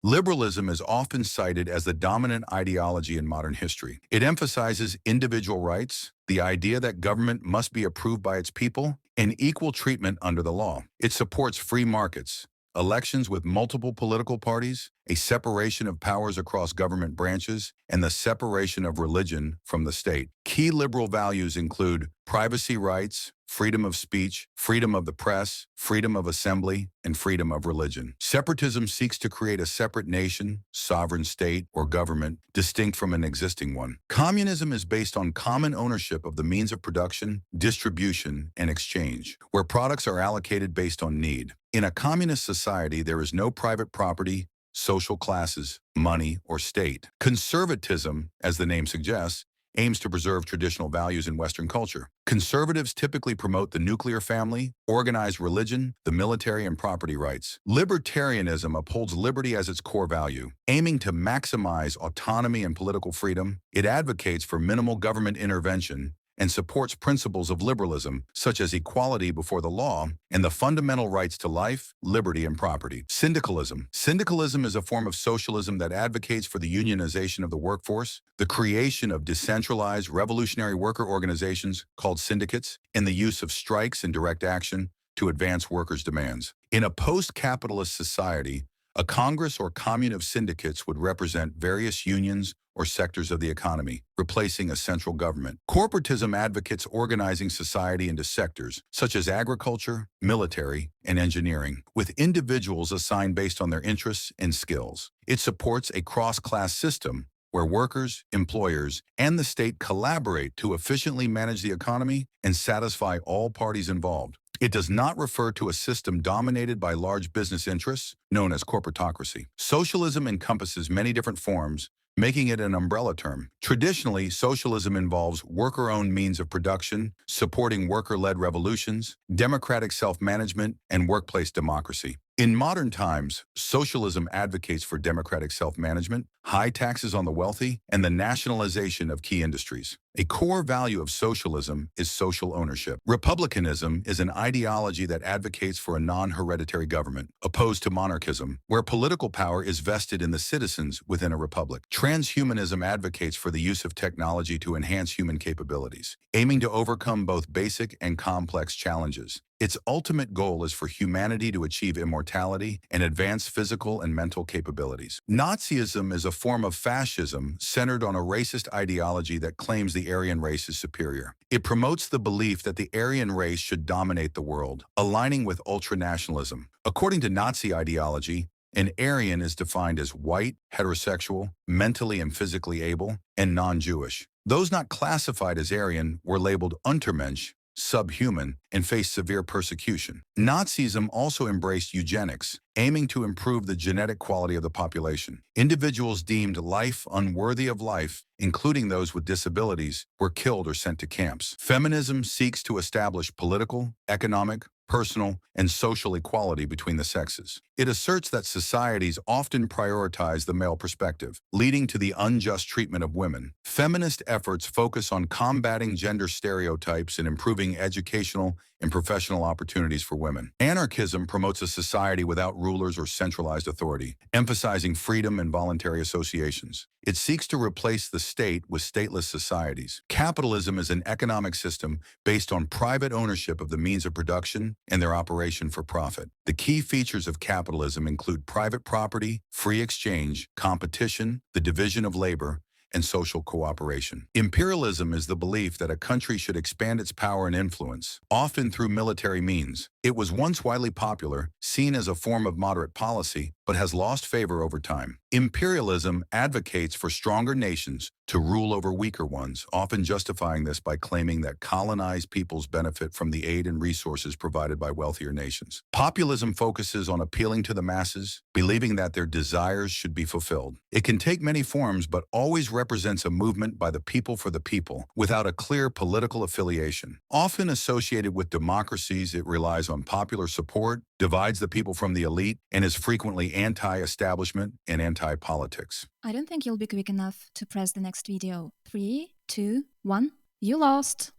Liberalism is often cited as the dominant ideology in modern history. It emphasizes individual rights, the idea that government must be approved by its people, and equal treatment under the law. It supports free markets, elections with multiple political parties, a separation of powers across government branches, and the separation of religion from the state. Key liberal values include privacy rights, freedom of speech, freedom of the press, freedom of assembly, and freedom of religion. Separatism seeks to create a separate nation, sovereign state, or government distinct from an existing one. Communism is based on common ownership of the means of production, distribution, and exchange, where products are allocated based on need. In a communist society, there is no private property, social classes, money, or state. Conservatism, as the name suggests, aims to preserve traditional values in Western culture. Conservatives typically promote the nuclear family, organized religion, the military, and property rights. Libertarianism upholds liberty as its core value. Aiming to maximize autonomy and political freedom, it advocates for minimal government intervention and supports principles of liberalism, such as equality before the law and the fundamental rights to life, liberty, and property. Syndicalism. Syndicalism is a form of socialism that advocates for the unionization of the workforce, the creation of decentralized revolutionary worker organizations called syndicates, and the use of strikes and direct action to advance workers' demands. In a post-capitalist society, a Congress or commune of syndicates would represent various unions or sectors of the economy, replacing a central government. Corporatism advocates organizing society into sectors, such as agriculture, military, and engineering, with individuals assigned based on their interests and skills. It supports a cross-class system where workers, employers, and the state collaborate to efficiently manage the economy and satisfy all parties involved. It does not refer to a system dominated by large business interests, known as corporatocracy. Socialism encompasses many different forms, making it an umbrella term. Traditionally, socialism involves worker-owned means of production, supporting worker-led revolutions, democratic self-management, and workplace democracy. In modern times, socialism advocates for democratic self-management, high taxes on the wealthy, and the nationalization of key industries. A core value of socialism is social ownership. Republicanism is an ideology that advocates for a non-hereditary government, opposed to monarchism, where political power is vested in the citizens within a republic. Transhumanism advocates for the use of technology to enhance human capabilities, aiming to overcome both basic and complex challenges. Its ultimate goal is for humanity to achieve immortality and advance physical and mental capabilities. Nazism is a form of fascism centered on a racist ideology that claims the Aryan race is superior. It promotes the belief that the Aryan race should dominate the world, aligning with ultranationalism. According to Nazi ideology, an Aryan is defined as white, heterosexual, mentally and physically able, and non-Jewish. Those not classified as Aryan were labeled Untermensch, subhuman, and faced severe persecution. Nazism also embraced eugenics, aiming to improve the genetic quality of the population. Individuals deemed life unworthy of life, including those with disabilities, were killed or sent to camps. Feminism seeks to establish political, economic, personal, and social equality between the sexes. It asserts that societies often prioritize the male perspective, leading to the unjust treatment of women. Feminist efforts focus on combating gender stereotypes and improving educational and professional opportunities for women. Anarchism promotes a society without rulers or centralized authority, emphasizing freedom and voluntary associations. It seeks to replace the state with stateless societies. Capitalism is an economic system based on private ownership of the means of production and their operation for profit. The key features of capitalism include private property, free exchange, competition, the division of labor, and social cooperation. Imperialism is the belief that a country should expand its power and influence, often through military means. It was once widely popular, seen as a form of moderate policy, but has lost favor over time. Imperialism advocates for stronger nations to rule over weaker ones, often justifying this by claiming that colonized peoples benefit from the aid and resources provided by wealthier nations. Populism focuses on appealing to the masses, believing that their desires should be fulfilled. It can take many forms, but always represents a movement by the people for the people, without a clear political affiliation. Often associated with democracies, it relies on popular support, divides the people from the elite, and is frequently anti-establishment and anti-politics. I don't think you'll be quick enough to press the next video. 3, 2, 1. You lost!